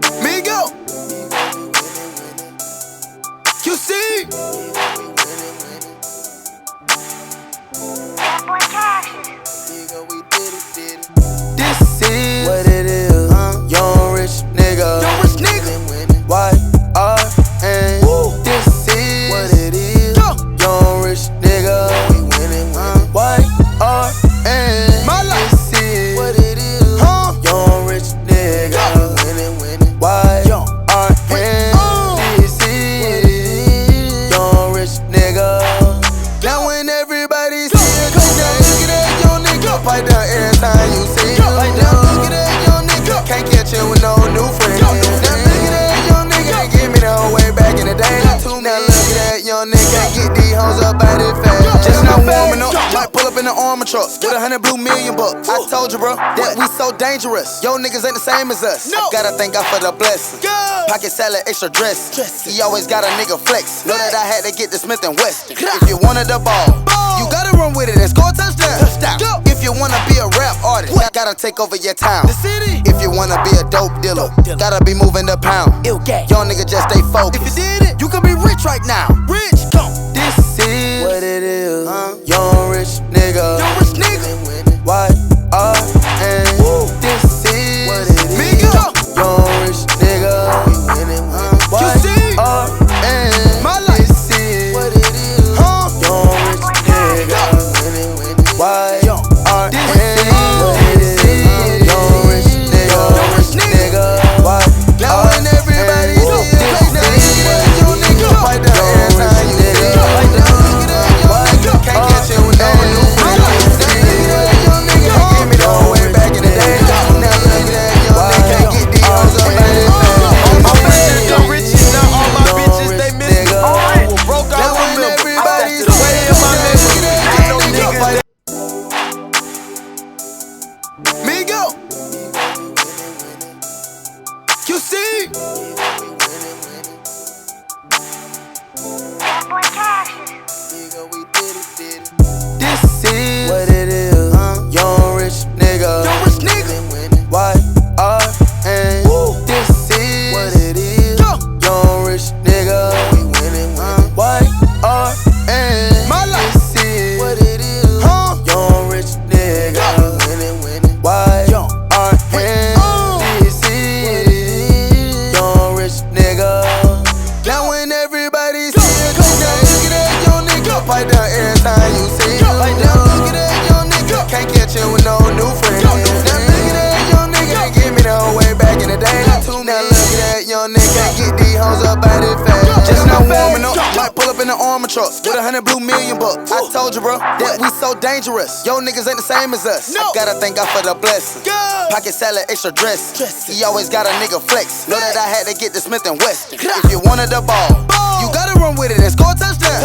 Migo, you see? This is What it is, young rich nigga. Young rich nigga. w.art. This is What it is, young rich nigga. w.art. my life. This is What it is, young rich nigga. w.art. This is young rich nigga. Now when everybody see it, look at that young nigga. Pipe down every time you see it. Now look at that young nigga. Can't catch him with no new friends. Now look at that young nigga. Give me the whole way back in the day. Now look at that young nigga. Get these hoes up out his fast. Just now warming up. Might pull up in the armor truck with 100 blue million bucks. I told you, bro, that we so dangerous. Yo niggas ain't the same as us. I gotta thank God for the blessing. Pocket salad, extra dress. He always got a nigga flex. Know that I had to get the Smith and Wesson. If you wanted the ball, you gotta run with it and score a touchdown. If you wanna be a rap artist, gotta take over your town. If you wanna be a dope dealer, gotta be moving the pound. Young nigga just stay focused. If you did it, you could be rich right now. Rich, come. This is what it is, young rich nigga. Young rich nigga. w.art. This is what it is, young rich nigga. w.art. My life. This is what it is, young rich nigga. w.art. This is young rich nigga. Now when everybody see it, this is young nigga. Pipe down every time you see it. Can't catch him with no new friends. Young nigga, give me the whole way back in the day. Now look at that young nigga. Get these hoes up out his fast. My bitches done rich and now all my bitches they miss me. Broke out Now the when middle. everybody The way in my nigga. Get no nigga. Migo, you see? This is What it is, young rich nigga. Young rich nigga. w.art. This is what it is, young rich nigga. w.art. My life. This is what it is, young rich nigga. w.art. This is young rich nigga. Now when everybody see it, look at that young nigga. Pipe down every time you see it. Now look at that young nigga. Can't catch him with no new friends. Now look at that young nigga. Give me the whole way back in the day. Now look at that young nigga. Get these hoes up out his fast. Just now warming up. Might pull up in the armor truck with 100 blue million bucks. I told you, bro, that we so dangerous. Yo niggas ain't the same as us. I gotta thank God for the blessing. Pocket salad, extra dress. He always got a nigga flex. Know that I had to get the Smith and Wesson. If you wanted the ball, you gotta run with it and score a touchdown.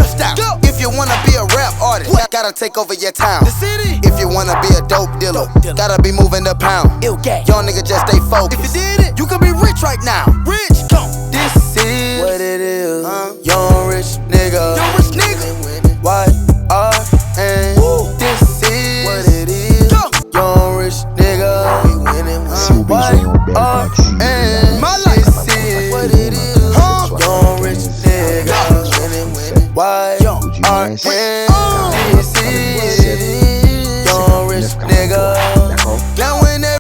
If you wanna be a rap artist, gotta take over your town. If you wanna be a dope dealer, gotta be moving the pound. Young nigga just stay focused. If you did it, you could be rich right now. Rich, come. This is what it is, young rich nigga. Young rich nigga. w.art. This is what it is, young rich nigga. w.art.